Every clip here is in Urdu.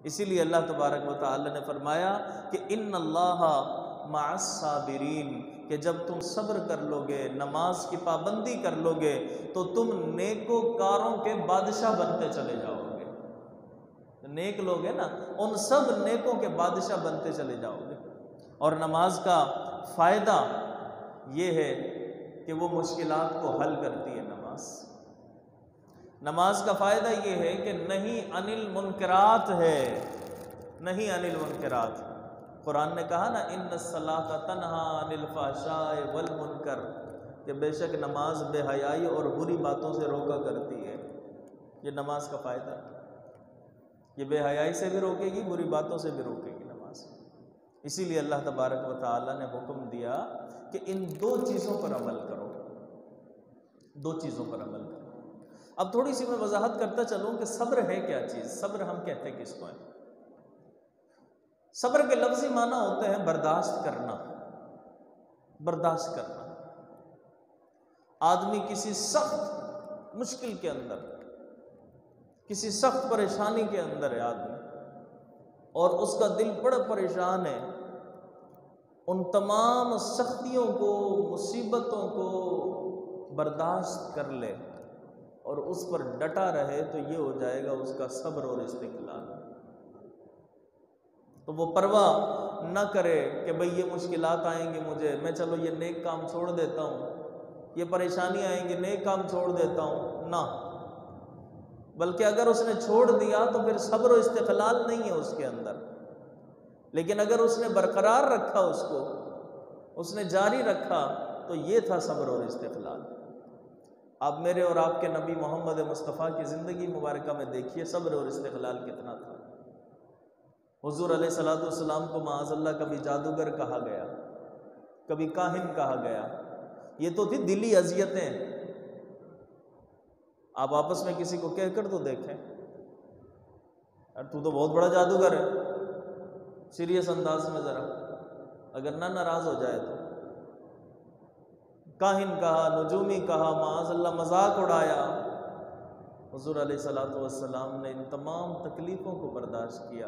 اسی لیے اللہ تبارک و تعالی نے فرمایا کہ ان اللہ مع الصابرین، کہ جب تم صبر کر لو گے، نماز کی پابندی کر لو گے، تو تم نیکوکاروں کے بادشاہ بنتے چلے جاؤ گے۔ نیک لوگ ہیں نا، ان سب نیکوں کے بادشاہ بنتے چلے جاؤ گے۔ اور نماز کا فائدہ یہ ہے کہ وہ مشکلات کو حل کرتی ہے۔ نماز کا فائدہ یہ ہے کہ نہیں عن المنکرات ہے، نہیں عن المنکرات۔ قرآن نے کہا نا ان الصلاۃ تنہی عن الفحشاء والمنکر، کہ بے شک نماز بے حیائی اور بری باتوں سے روکا کرتی ہے۔ یہ نماز کا فائدہ ہے، یہ بے حیائی سے بھی روکے گی، بری باتوں سے بھی روکے گی نماز۔ اسی لیے اللہ تبارک و تعالی نے حکم دیا کہ ان دو چیزوں پر عمل کرو، دو چیزوں پر عمل کرو۔ اب تھوڑی سی میں وضاحت کرتا چلوں کہ صبر ہے کیا چیز، صبر ہم کہتے کس کو ہیں؟ صبر کے لفظی معنی ہوتے ہیں برداشت کرنا، برداشت کرنا۔ آدمی کسی سخت مشکل کے اندر، کسی سخت پریشانی کے اندر ہے آدمی، اور اس کا دل بڑا پریشان ہے، ان تمام سختیوں کو، مصیبتوں کو برداشت کر لے اور اس پر ڈٹا رہے، تو یہ ہو جائے گا اس کا صبر اور استقلال۔ تو وہ پرواہ نہ کرے کہ بھئی یہ مشکلات آئیں گی مجھے، میں چلو یہ نیک کام چھوڑ دیتا ہوں، یہ پریشانی آئیں گی نیک کام چھوڑ دیتا ہوں، نہ، بلکہ اگر اس نے چھوڑ دیا تو پھر صبر و استقلال نہیں ہے اس کے اندر۔ لیکن اگر اس نے برقرار رکھا، اس نے جاری رکھا، تو یہ تھا صبر اور استقلال۔ آپ میرے اور آپ کے نبی محمد مصطفیٰ کی زندگی مبارکہ میں دیکھیے صبر اور استقلال کتنا تھا۔ حضور علیہ الصلوۃ والسلام کو معاذ اللہ کبھی جادوگر کہا گیا، کبھی کاہن کہا گیا، یہ تو تھی دلی اذیتیں۔ آپ آپس میں کسی کو کہہ کر تو دیکھیں، تو بہت بڑا جادوگر ہے، سیریس انداز میں ذرا، اگر نہ ناراض ہو جائے تو۔ کاہن کہا، نجومی کہا، معاذ اللہ مذاق اڑایا۔ حضور علیہ الصلوۃ والسلام نے ان تمام تکلیفوں کو برداشت کیا،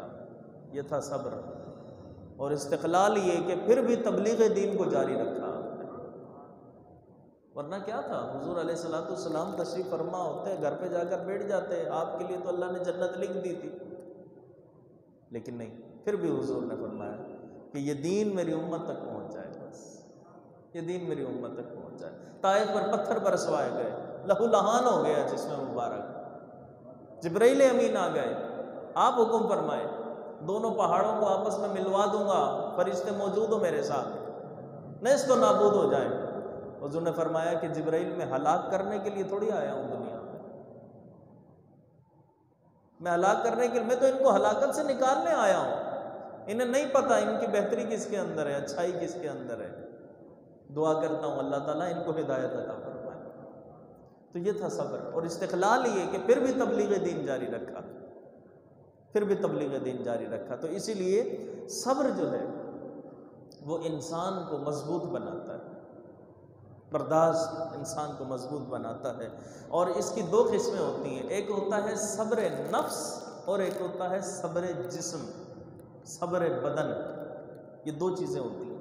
یہ تھا صبر۔ اور استقلال یہ کہ پھر بھی تبلیغ دین کو جاری رکھا۔ ورنہ کیا تھا، حضور علیہ الصلوۃ والسلام تشریف فرما ہوتے، گھر پہ جا کر بیٹھ جاتے، آپ کے لیے تو اللہ نے جنت لکھ دی تھی، لیکن نہیں، پھر بھی حضور نے فرمایا کہ یہ دین میری امت تک پہنچ جائے، بس یہ دین میری امت تک پہنچ جائے۔ طائف پر پتھر برسوائے گئے، لہو لہان ہو گیا جسم مبارک، جبرائیل امین آ گئے، آپ حکم فرمائے دونوں پہاڑوں کو آپس میں ملوا دوں گا، فرشتے موجود ہو میرے ساتھ، نیست و نابود ہو جائیں۔ حضور نے فرمایا کہ جبرائیل میں ہلاک کرنے کے لیے تھوڑی آیا ہوں دنیا میں ہلاک کرنے کے لیے، میں تو ان کو ہلاکت سے نکالنے آیا ہوں۔ انہیں نہیں پتہ ان کی بہتری کس کے اندر ہے، اچھائی کس کے اندر ہے۔ دعا کرتا ہوں اللہ تعالیٰ ان کو ہدایت عطا فرمائے۔ تو یہ تھا صبر اور استقلال، یہ کہ پھر بھی تبلیغ دین جاری رکھا، پھر بھی تبلیغ دین جاری رکھا۔ تو اسی لیے صبر جو ہے وہ انسان کو مضبوط بناتا ہے، برداشت انسان کو مضبوط بناتا ہے۔ اور اس کی دو قسمیں ہوتی ہیں، ایک ہوتا ہے صبر نفس اور ایک ہوتا ہے صبر جسم، صبر بدن، یہ دو چیزیں ہوتی ہیں۔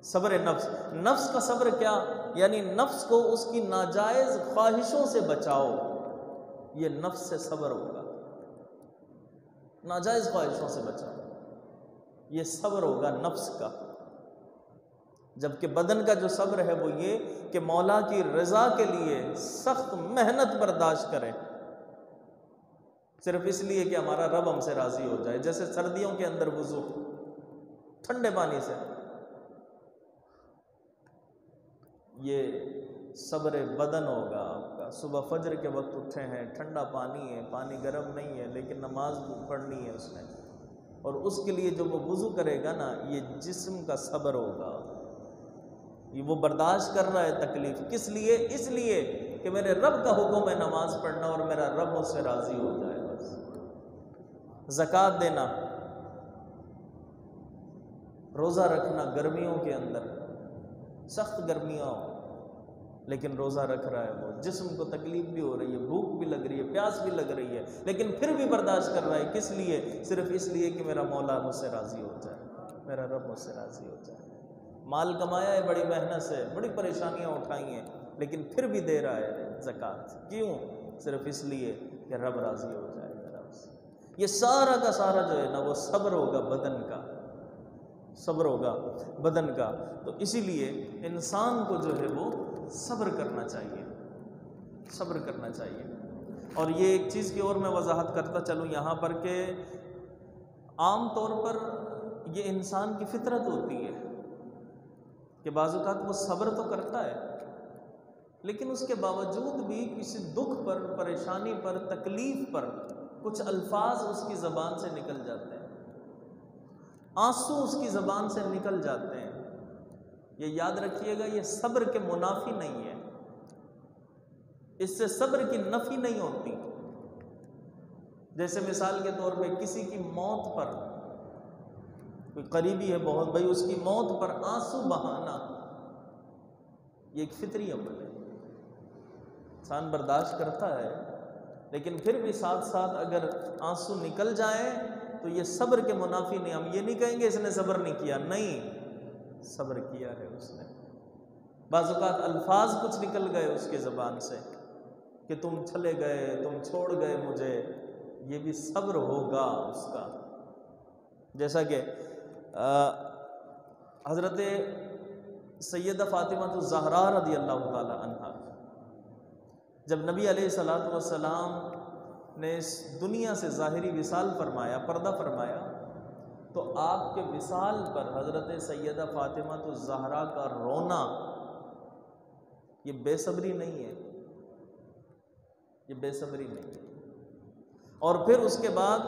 صبر نفس، نفس کا صبر کیا؟ یعنی نفس کو اس کی ناجائز خواہشوں سے بچاؤ، یہ نفس سے صبر ہوگا، ناجائز خواہشوں سے بچاؤ، یہ صبر ہوگا نفس کا۔ جبکہ بدن کا جو صبر ہے وہ یہ کہ مولا کی رضا کے لیے سخت محنت برداشت کرے، صرف اس لیے کہ ہمارا رب ہم سے راضی ہو جائے۔ جیسے سردیوں کے اندر وضو ٹھنڈے پانی سے، یہ صبر بدن ہوگا آپ کا۔ صبح فجر کے وقت اٹھے ہیں، ٹھنڈا پانی ہے، پانی گرم نہیں ہے، لیکن نماز پڑھنی ہے اس نے، اور اس کے لیے جو وہ وضو کرے گا نا، یہ جسم کا صبر ہوگا، یہ وہ برداشت کر رہا ہے تکلیف، کس لیے؟ اس لیے کہ میرے رب کا حکم ہے نماز پڑھنا اور میرا رب مجھ سے راضی ہو جائے۔ بس زکوٰۃ دینا، روزہ رکھنا گرمیوں کے اندر، سخت گرمیاں ہو، لیکن روزہ رکھ رہا ہے، وہ جسم کو تکلیف بھی ہو رہی ہے، بھوک بھی لگ رہی ہے، پیاس بھی لگ رہی ہے، لیکن پھر بھی برداشت کر رہا ہے۔ کس لیے؟ صرف اس لیے کہ میرا مولا مجھ سے راضی ہو جائے، میرا رب مجھ سے راضی ہو جائے۔ مال کمایا ہے بڑی محنت سے، بڑی پریشانیاں اٹھائی ہیں، لیکن پھر بھی دے رہا ہے زکوٰۃ۔ کیوں؟ صرف اس لیے کہ رب راضی ہو جائے میرا اس سے۔ یہ سارا کا سارا جو ہے نا وہ صبر ہوگا بدن کا، صبر ہوگا بدن کا۔ تو اسی لیے انسان کو جو ہے وہ صبر کرنا چاہیے، صبر کرنا چاہیے۔ اور یہ ایک چیز کی اور میں وضاحت کرتا چلوں یہاں پر کہ عام طور پر یہ انسان کی فطرت ہوتی ہے کہ بعض اوقات وہ صبر تو کرتا ہے، لیکن اس کے باوجود بھی کسی دکھ پر، پریشانی پر، تکلیف پر کچھ الفاظ اس کی زبان سے نکل جاتے ہیں، آنسو اس کی زبان سے نکل جاتے ہیں۔ یہ یاد رکھیے گا، یہ صبر کے منافی نہیں ہے، اس سے صبر کی نفی نہیں ہوتی۔ جیسے مثال کے طور پہ کسی کی موت پر، کوئی قریبی ہے بہت، بھائی اس کی موت پر آنسو بہانا، یہ ایک فطری عمل ہے، انسان برداشت کرتا ہے، لیکن پھر بھی ساتھ ساتھ اگر آنسو نکل جائیں تو یہ صبر کے منافی نہیں۔ ہم یہ نہیں کہیں گے اس نے صبر نہیں کیا، نہیں، صبر کیا ہے اس نے۔ بعض اوقات الفاظ کچھ نکل گئے اس کے زبان سے کہ تم چلے گئے، تم چھوڑ گئے مجھے، یہ بھی صبر ہوگا اس کا۔ جیسا کہ حضرت سیدہ فاطمہ الزہرا رضی اللہ تعالی عنہا، جب نبی علیہ الصلوۃ والسلام نے اس دنیا سے ظاہری وصال فرمایا، پردہ فرمایا، تو آپ کے وصال پر حضرت سیدہ فاطمہ الزہرا کا رونا، یہ بے صبری نہیں ہے، یہ بے صبری نہیں ہے۔ اور پھر اس کے بعد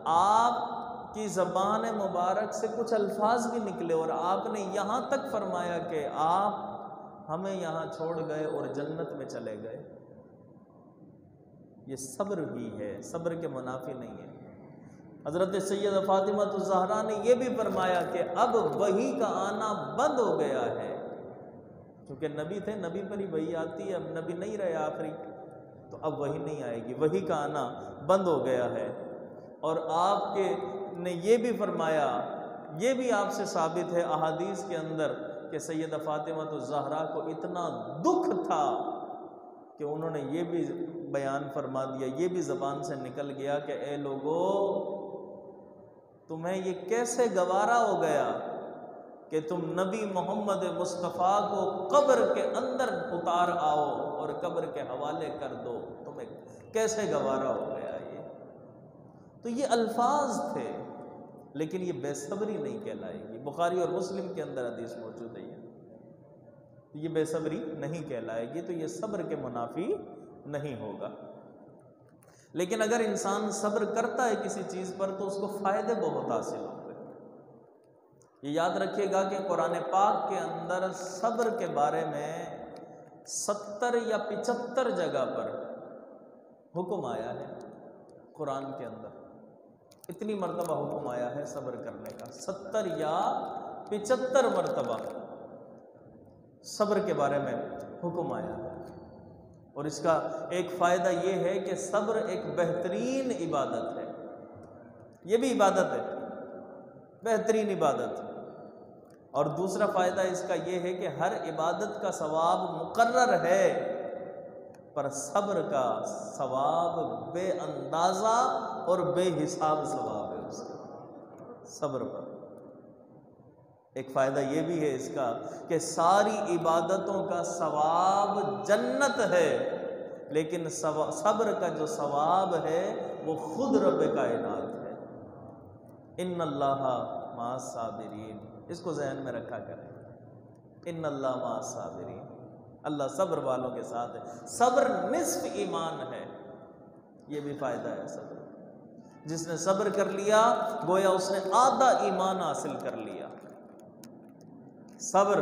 آپ کی زبان مبارک سے کچھ الفاظ بھی نکلے اور آپ نے یہاں تک فرمایا کہ آپ ہمیں یہاں چھوڑ گئے اور جنت میں چلے گئے۔ یہ صبر ہی ہے، صبر کے منافی نہیں ہے۔ حضرت سیدہ فاطمہ الزہرا نے یہ بھی فرمایا کہ اب وحی کا آنا بند ہو گیا ہے، کیونکہ نبی تھے، نبی پر ہی وحی آتی ہے، اب نبی نہیں رہے آخری، تو اب وحی نہیں آئے گی، وحی کا آنا بند ہو گیا ہے۔ اور آپ کے نے یہ بھی فرمایا، یہ بھی آپ سے ثابت ہے احادیث کے اندر کہ سیدہ فاطمہ الزہرا کو اتنا دکھ تھا کہ انہوں نے یہ بھی بیان فرما دیا، یہ بھی زبان سے نکل گیا کہ اے لوگو، تمہیں یہ کیسے گوارا ہو گیا کہ تم نبی محمد مصطفیٰ کو قبر کے اندر اتار آؤ اور قبر کے حوالے کر دو، تمہیں کیسے گوارا ہو گیا یہ؟ تو یہ الفاظ تھے، لیکن یہ بے صبری نہیں کہلائے گی۔ بخاری اور مسلم کے اندر حدیث موجود ہے، یہ بے صبری نہیں کہلائے گی، تو یہ صبر کے منافی نہیں ہوگا۔ لیکن اگر انسان صبر کرتا ہے کسی چیز پر تو اس کو فائدے بہت حاصل ہوں گے۔ یہ یاد رکھیے گا کہ قرآن پاک کے اندر صبر کے بارے میں 70 یا 75 جگہ پر حکم آیا ہے، قرآن کے اندر اتنی مرتبہ حکم آیا ہے صبر کرنے کا، 70 یا 75 مرتبہ صبر کے بارے میں حکم آیا ہے۔ اور اس کا ایک فائدہ یہ ہے کہ صبر ایک بہترین عبادت ہے، یہ بھی عبادت ہے، بہترین عبادت۔ اور دوسرا فائدہ اس کا یہ ہے کہ ہر عبادت کا ثواب مقرر ہے، پر صبر کا ثواب بے اندازہ اور بے حساب ثواب ہے اس کا، صبر پر۔ ایک فائدہ یہ بھی ہے اس کا کہ ساری عبادتوں کا ثواب جنت ہے، لیکن صبر کا جو ثواب ہے وہ خود رب کائنات ہے۔ ان اللہ مع الصابرین، اس کو ذہن میں رکھا کریں، ان اللہ مع الصابرین، اللہ صبر والوں کے ساتھ ہے۔ صبر نصف ایمان ہے، یہ بھی فائدہ ہے صبر۔ جس نے صبر کر لیا گویا اس نے آدھا ایمان حاصل کر لیا۔ صبر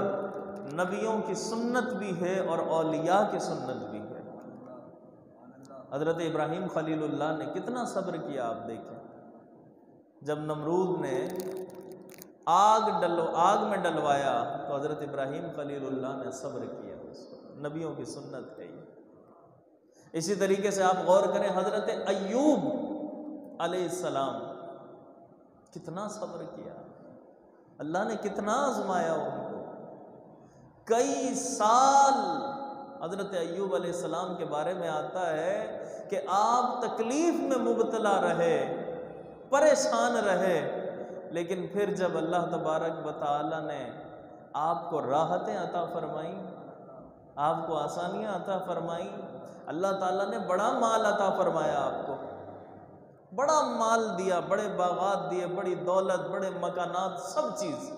نبیوں کی سنت بھی ہے اور اولیاء کی سنت بھی ہے۔ حضرت ابراہیم خلیل اللہ نے کتنا صبر کیا، آپ دیکھیں، جب نمرود نے آگ میں ڈلوایا تو حضرت ابراہیم خلیل اللہ نے صبر کیا، نبیوں کی سنت ہے یہ۔ اسی طریقے سے آپ غور کریں حضرت ایوب علیہ السلام، کتنا صبر کیا، اللہ نے کتنا آزمایا ان کو، کئی سال۔ حضرت ایوب علیہ السلام کے بارے میں آتا ہے کہ آپ تکلیف میں مبتلا رہے، پریشان رہے، لیکن پھر جب اللہ تبارک و تعالی نے آپ کو راحتیں عطا فرمائیں، آپ کو آسانیاں عطا فرمائیں، اللہ تعالیٰ نے بڑا مال عطا فرمایا آپ کو، بڑا مال دیا، بڑے باغات دیے، بڑی دولت، بڑے مکانات، سب چیز،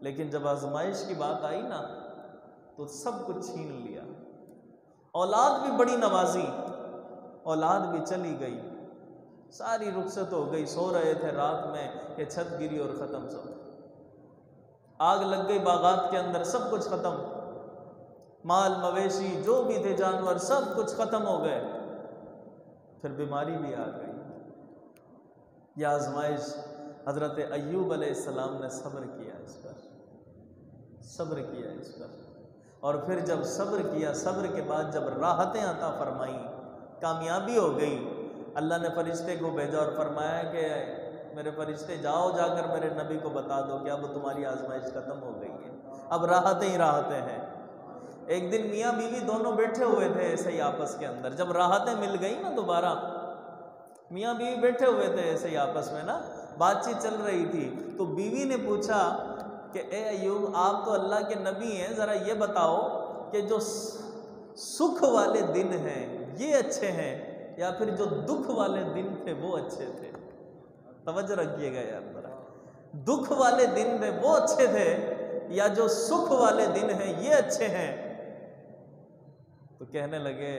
لیکن جب آزمائش کی بات آئی نا تو سب کچھ چھین لیا۔ اولاد بھی بڑی نوازی، اولاد بھی چلی گئی، ساری رخصت ہو گئی، سو رہے تھے رات میں کہ چھت گری اور ختم سب، آگ لگ گئی باغات کے اندر، سب کچھ ختم، مال مویشی جو بھی تھے جانور سب کچھ ختم ہو گئے، پھر بیماری بھی آ گئی۔ یہ آزمائش حضرت ایوب علیہ السلام نے صبر کیا اس پر، صبر کیا اس پر، اور پھر جب صبر کیا، صبر کے بعد جب راحتیں عطا فرمائیں، کامیابی ہو گئی، اللہ نے فرشتے کو بھیجا اور فرمایا کہ میرے فرشتے جاؤ، جا کر میرے نبی کو بتا دو کہ اب تمہاری آزمائش ختم ہو گئی ہے، اب راحتیں ہی راحتیں ہیں۔ ایک دن میاں بیوی دونوں بیٹھے ہوئے تھے ایسے ہی آپس کے اندر، جب راحتیں مل گئی نا دوبارہ، میاں بیوی بیٹھے ہوئے تھے ایسے ہی آپس میں نا، بات چیت چل رہی تھی، تو بیوی نے پوچھا کہ اے ایوب آپ تو اللہ کے نبی ہیں، ذرا یہ بتاؤ کہ جو سکھ والے دن ہیں یہ اچھے ہیں یا پھر جو دکھ والے دن تھے وہ اچھے تھے؟ توجہ رکھیے گا یار ذرا، دکھ والے دن تھے وہ اچھے تھے یا جو سکھ والے دن ہیں یہ اچھے ہیں؟ تو کہنے لگے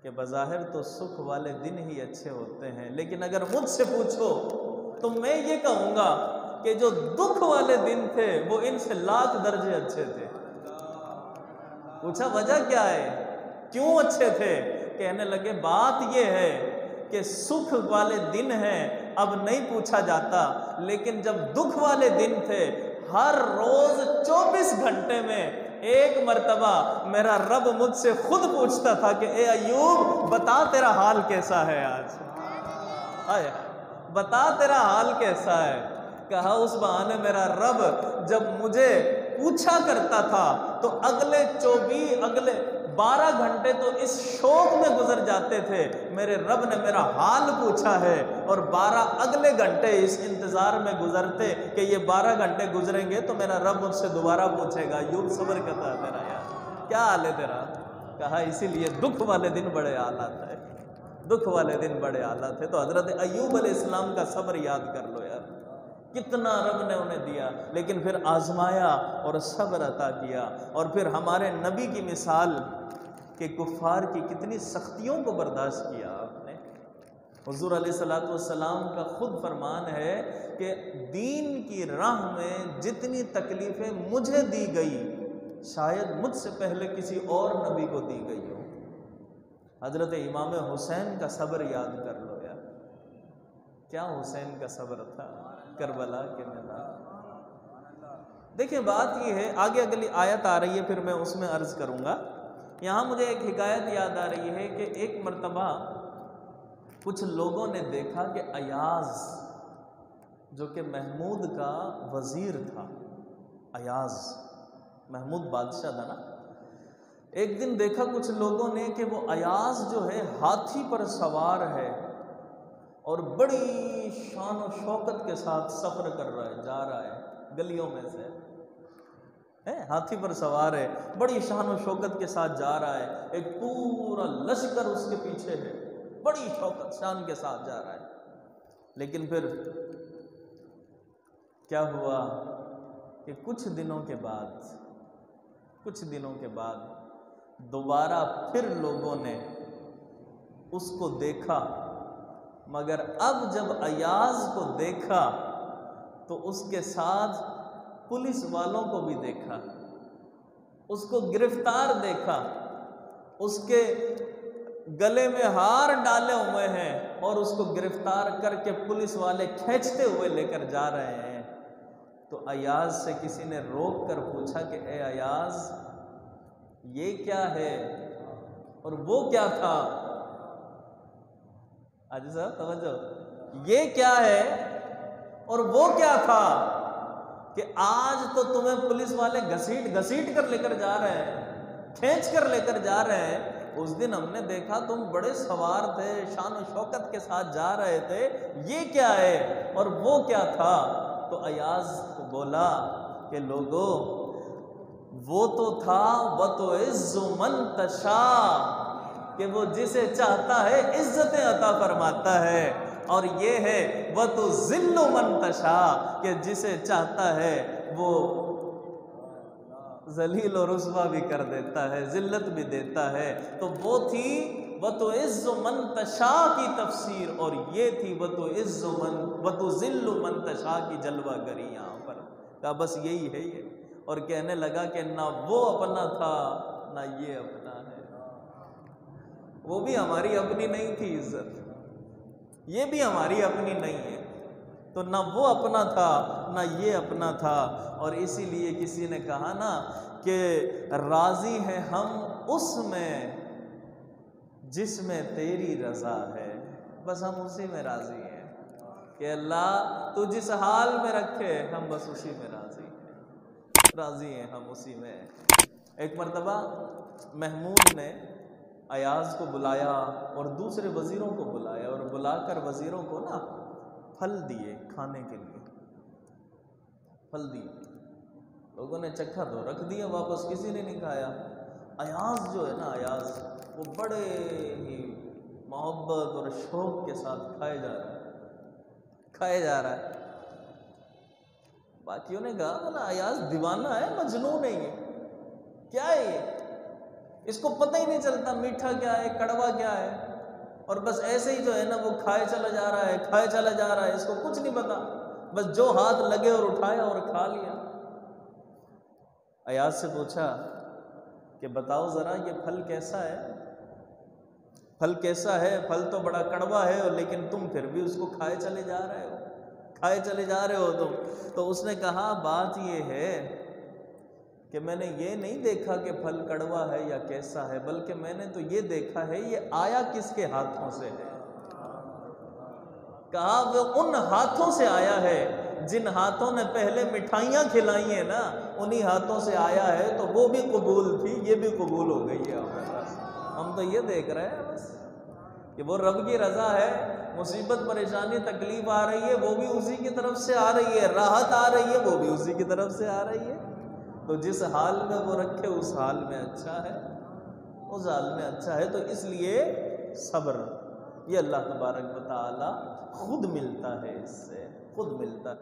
کہ بظاہر تو سکھ والے دن ہی اچھے ہوتے ہیں، لیکن اگر مجھ سے پوچھو تو میں یہ کہوں گا کہ جو دکھ والے دن تھے وہ ان سے لاکھ درجے اچھے تھے۔ پوچھا وجہ کیا ہے، کیوں اچھے تھے؟ کہنے لگے بات یہ ہے کہ سکھ والے دن ہیں اب نہیں پوچھا جاتا، لیکن جب دکھ والے دن تھے ہر روز 24 گھنٹے میں ایک مرتبہ میرا رب مجھ سے خود پوچھتا تھا کہ اے ایوب بتا تیرا حال کیسا ہے آج، آئے بتا تیرا حال کیسا ہے۔ کہا اس بہانے میرا رب جب مجھے پوچھا کرتا تھا تو اگلے 12 گھنٹے تو اس شوق میں گزر جاتے تھے، میرے رب نے میرا حال پوچھا ہے، اور 12 اگلے گھنٹے اس انتظار میں گزرتے کہ یہ 12 گھنٹے گزریں گے تو میرا رب مجھ سے دوبارہ پوچھے گا ایوب صبر کرتا ہے تیرا یار، کیا حال ہے تیرا؟ کہا اسی لیے دکھ والے دن بڑے اعلیٰ تھے، دکھ والے دن بڑے اعلیٰ تھے۔ تو حضرت ایوب علیہ السلام کا صبر یاد کر لو یار، کتنا رب نے انہیں دیا، لیکن پھر آزمایا اور صبر عطا کیا۔ اور پھر ہمارے نبی کی مثال کہ کفار کی کتنی سختیوں کو برداشت کیا آپ نے۔ حضور علیہ السلام کا خود فرمان ہے کہ دین کی راہ میں جتنی تکلیفیں مجھے دی گئی شاید مجھ سے پہلے کسی اور نبی کو دی گئی ہو۔ حضرت امام حسین کا صبر یاد کر لو یار، کیا حسین کا صبر تھا کربلا کے میدان۔ دیکھیں بات یہ ہے، آگے اگلی آیت آ رہی ہے پھر میں اس میں عرض کروں گا۔ یہاں مجھے ایک حکایت یاد آ رہی ہے کہ ایک مرتبہ کچھ لوگوں نے دیکھا کہ ایاز جو کہ محمود کا وزیر تھا، ایاز محمود بادشاہ تھا نا، ایک دن دیکھا کچھ لوگوں نے کہ وہ ایاز جو ہے ہاتھی پر سوار ہے اور بڑی شان و شوکت کے ساتھ سفر کر رہا ہے، جا رہا ہے گلیوں میں سے، ہاتھی پر سوار ہے، بڑی شان و شوکت کے ساتھ جا رہا ہے، ایک پورا لشکر اس کے پیچھے ہے، بڑی شوکت شان کے ساتھ جا رہا ہے۔ لیکن پھر کیا ہوا کہ کچھ دنوں کے بعد دوبارہ پھر لوگوں نے اس کو دیکھا، مگر اب جب ایاز کو دیکھا تو اس کے ساتھ پولیس والوں کو بھی دیکھا، اس کو گرفتار دیکھا، اس کے گلے میں ہار ڈالے ہوئے ہیں اور اس کو گرفتار کر کے پولیس والے کھینچتے ہوئے لے کر جا رہے ہیں۔ تو ایاز سے کسی نے روک کر پوچھا کہ اے ایاز یہ کیا ہے اور وہ کیا تھا؟ حاجی صاحب توجہ، یہ کیا ہے اور وہ کیا تھا کہ آج تو تمہیں پولیس والے گھسیٹ کر لے کر جا رہے ہیں، کھینچ کر لے کر جا رہے ہیں، اس دن ہم نے دیکھا تم بڑے سوار تھے، شان و شوکت کے ساتھ جا رہے تھے، یہ کیا ہے اور وہ کیا تھا؟ تو ایاز کو بولا کہ لوگوں، وہ تو تھا وَتُعِزُّ مَن تَشَاءُ، کہ وہ جسے چاہتا ہے عزتیں عطا فرماتا ہے، اور یہ ہے وَتُذِلُّ مَن تَشَاءُ، کہ جسے چاہتا ہے وہ ذلیل و رسوا بھی کر دیتا ہے، ذلت بھی دیتا ہے۔ تو وہ تھی وَتُعِزُّ مَن تَشَاءُ کی تفسیر، اور یہ تھی وَتُذِلُّ مَن تَشَاءُ کی جلوہ گری یہاں پر۔ کہا بس یہی ہے یہ، اور کہنے لگا کہ نہ وہ اپنا تھا نہ یہ اپنا ہے، وہ بھی ہماری اپنی نہیں تھی عزت، یہ بھی ہماری اپنی نہیں ہے، تو نہ وہ اپنا تھا نہ یہ اپنا تھا۔ اور اسی لیے کسی نے کہا نا کہ راضی ہیں ہم اس میں جس میں تیری رضا ہے، بس ہم اسی میں راضی ہیں کہ اللہ تو جس حال میں رکھے ہم بس اسی میں راضی ہیں ہم اسی میں۔ ایک مرتبہ محمود نے ایاز کو بلایا اور دوسرے وزیروں کو بلایا، اور بلا کر وزیروں کو نا پھل دیے کھانے کے لیے، پھل دیے، لوگوں نے چکھا تو رکھ دیا واپس، کسی نے نہیں کھایا۔ ایاز جو ہے نا، ایاز وہ بڑے ہی محبت اور شوق کے ساتھ کھائے جا رہا ہے۔ باقیوں نے کہا بھلا ایاز دیوانہ ہے، مجنون ہے، یہ کیا ہے، یہ اس کو پتہ ہی نہیں چلتا میٹھا کیا ہے کڑوا کیا ہے، اور بس ایسے ہی جو ہے نا وہ کھائے چلا جا رہا ہے، اس کو کچھ نہیں پتا، بس جو ہاتھ لگے اور اٹھایا اور کھا لیا۔ ایاز سے پوچھا کہ بتاؤ ذرا یہ پھل کیسا ہے، پھل تو بڑا کڑوا ہے، لیکن تم پھر بھی اس کو کھائے چلے جا رہے ہو تم۔ تو اس نے کہا بات یہ ہے کہ میں نے یہ نہیں دیکھا کہ پھل کڑوا ہے یا کیسا ہے، بلکہ میں نے تو یہ دیکھا ہے یہ آیا کس کے ہاتھوں سے ہے۔ کہا وہ ان ہاتھوں سے آیا ہے جن ہاتھوں نے پہلے مٹھائیاں کھلائی ہیں نا، انہی ہاتھوں سے آیا ہے، تو وہ بھی قبول تھی، یہ بھی قبول ہو گئی ہے ہمارے پاس۔ ہم تو یہ دیکھ رہے ہیں بس کہ وہ رب کی رضا ہے، مصیبت پریشانی تکلیف آ رہی ہے وہ بھی اسی کی طرف سے آ رہی ہے، راحت آ رہی ہے وہ بھی اسی کی طرف سے آ رہی ہے، تو جس حال میں وہ رکھے اس حال میں اچھا ہے، اس حال میں اچھا ہے۔ تو اس لیے صبر یہ اللہ تبارک و تعالی خود ملتا ہے، اس سے خود ملتا ہے۔